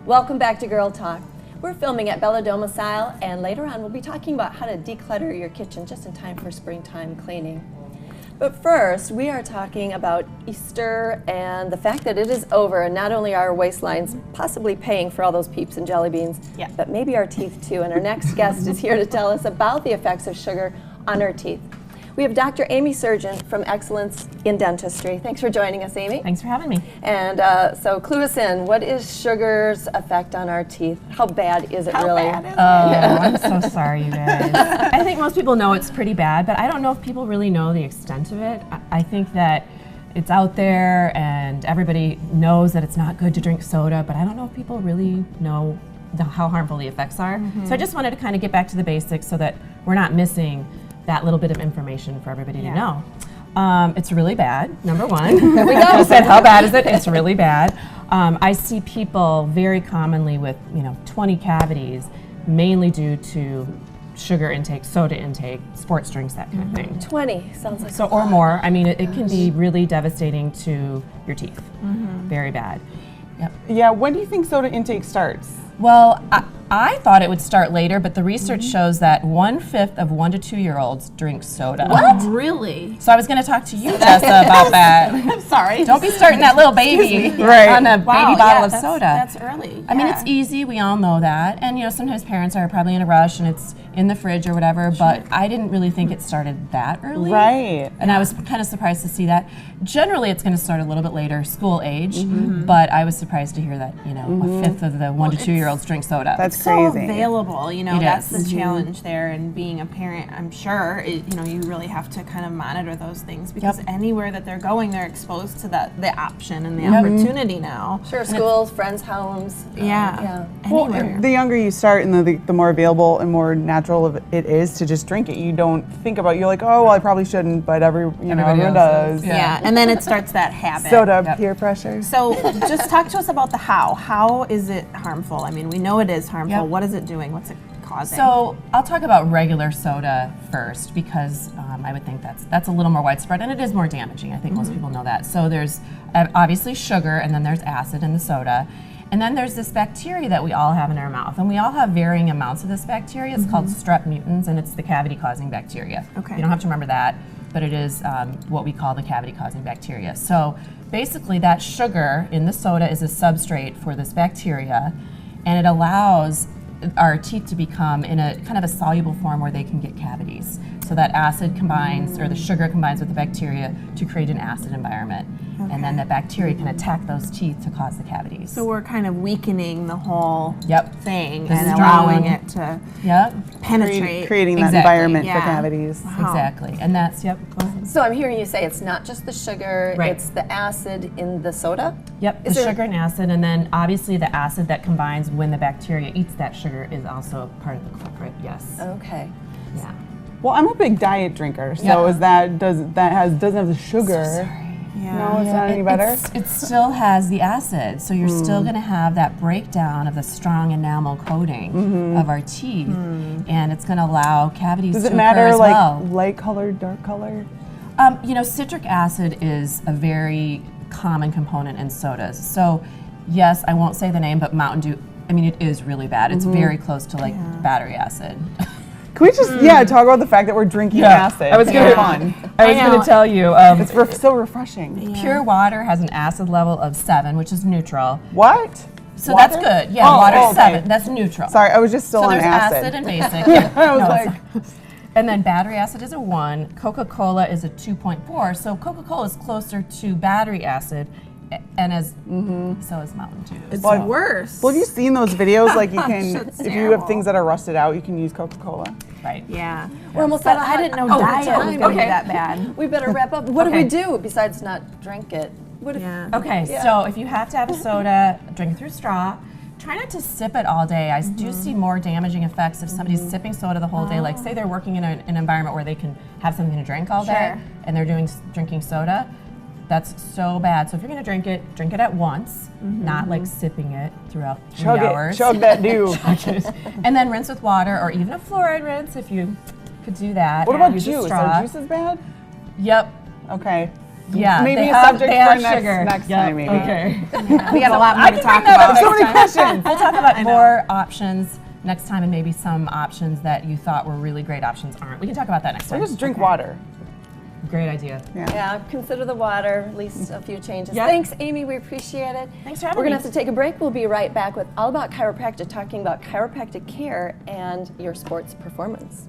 Welcome back to Girl Talk. We're filming at Bella Domicile, and later on we'll be talking about how to declutter your kitchen just in time for springtime cleaning. But first, we are talking about Easter and the fact that it is over, and not only are our waistlines possibly paying for all those peeps and jelly beans, but maybe our teeth too. And our next guest is here to tell us about the effects of sugar on our teeth. We have Dr. Amy Surgeon from Excellence in Dentistry. Thanks for joining us, Amy. Thanks for having me. And so clue us in, what is sugar's effect on our teeth? How bad is it really? How bad is it? Oh, I'm so sorry, you guys. I think most people know it's pretty bad, but I don't know if people really know the extent of it. I think that it's out there and everybody knows that it's not good to drink soda, but I don't know if people really know how harmful the effects are. So I just wanted to kind of get back to the basics so that we're not missing that little bit of information for everybody to know. It's really bad, number one. Here we go. I said, how bad is it? It's really bad. I see people very commonly with 20 cavities, mainly due to sugar intake, soda intake, sports drinks, that kind of thing. 20 sounds like or more. I mean, it can be really devastating to your teeth. Very bad. Yep. Yeah, when do you think soda intake starts? Well, I thought it would start later, but the research shows that 1/5 of 1 to 2 year olds drink soda. What? Really? So I was going to talk to you, Jessa, about that. I'm sorry. Don't be starting that little baby on a baby bottle of soda. That's early. I mean, it's easy. We all know that. And, sometimes parents are probably in a rush and it's in the fridge or whatever, but I didn't really think it started that early. Right. And I was kind of surprised to see that. Generally, it's going to start a little bit later, school age, but I was surprised to hear that, 1/5 of the 1 to 2 year olds drink soda. That's so crazy. available, that's the challenge there. And being a parent, I'm sure, you really have to kind of monitor those things because anywhere that they're going, they're exposed to the option and the opportunity now. Sure, schools, friends' homes. Well, Anywhere. the younger you start and the more available and more natural it is to just drink it. You don't think about, you're like, oh, well, I probably shouldn't, but everyone does. Yeah, and then it starts that habit. Soda, peer pressure. So just talk to us about the how. How is it harmful? I mean, we know it is harmful. What is it doing? What's it causing? So I'll talk about regular soda first because I would think that's a little more widespread and it is more damaging. I think most people know that. So there's obviously sugar and then there's acid in the soda. And then there's this bacteria that we all have in our mouth. And we all have varying amounts of this bacteria. It's called strep mutans and it's the cavity-causing bacteria. Okay. You don't have to remember that, but it is what we call the cavity-causing bacteria. So basically that sugar in the soda is a substrate for this bacteria and it allows our teeth to become in a kind of a soluble form where they can get cavities. So that acid combines, or the sugar combines with the bacteria to create an acid environment. Okay. And then that bacteria can attack those teeth to cause the cavities. So we're kind of weakening the whole thing and strong, allowing it to penetrate. Creating that environment for cavities. Wow. Exactly. And that's, go ahead. So I'm hearing you say it's not just the sugar, it's the acid in the soda? Yep, the sugar and acid, and then obviously the acid that combines when the bacteria eats that sugar is also part of the culprit, yes. Okay. Yeah. Well, I'm a big diet drinker, so doesn't have the sugar. So sorry. No, it's not any better? It still has the acid, so you're still going to have that breakdown of the strong enamel coating of our teeth, and it's going to allow cavities to occur as well. Does it matter, like, light colored, dark colored? Citric acid is a very common component in sodas. So, yes, I won't say the name, but Mountain Dew, I mean, it is really bad. It's very close to, like, battery acid. Can we just talk about the fact that we're drinking acid? I was going to tell you. It's so refreshing. Pure water has an acid level of 7, which is neutral. What? So that's good. Yeah, water's 7. That's neutral. Sorry, I was just still on acid. So there's acid and basic. I was like... And then battery acid is a 1. Coca-Cola is a 2.4. So Coca-Cola is closer to battery acid. And so is Mountain Dew. It's worse. Well, have you seen those videos? Like you can, if you have things that are rusted out, you can use Coca-Cola. Right. Yeah. We're almost but I didn't know diet was going to be that bad. We better wrap up. What do we do besides not drink it? So if you have to have a soda, drink it through straw. Try not to sip it all day. I do see more damaging effects if somebody's sipping soda the whole day. Like say they're working in an environment where they can have something to drink all day and they're drinking soda. That's so bad. So if you're going to drink it at once, not like sipping it throughout 3 hours. Chug that dew. And then rinse with water or even a fluoride rinse if you could do that. What about juice? Are juices bad? Yep. Okay. Yeah, maybe they a have, subject they for have next, sugar. next Yep, time, maybe. Okay. We got a lot more to talk about. So many questions. We'll talk about more options next time, and maybe some options that you thought were really great options aren't. We can talk about that next Or time. just drink water. Great idea. Yeah, consider the water, at least a few changes. Yep. Thanks, Amy, we appreciate it. Thanks for having We're me. going to have to take a break. We'll be right back with all about chiropractic, talking about chiropractic care and your sports performance.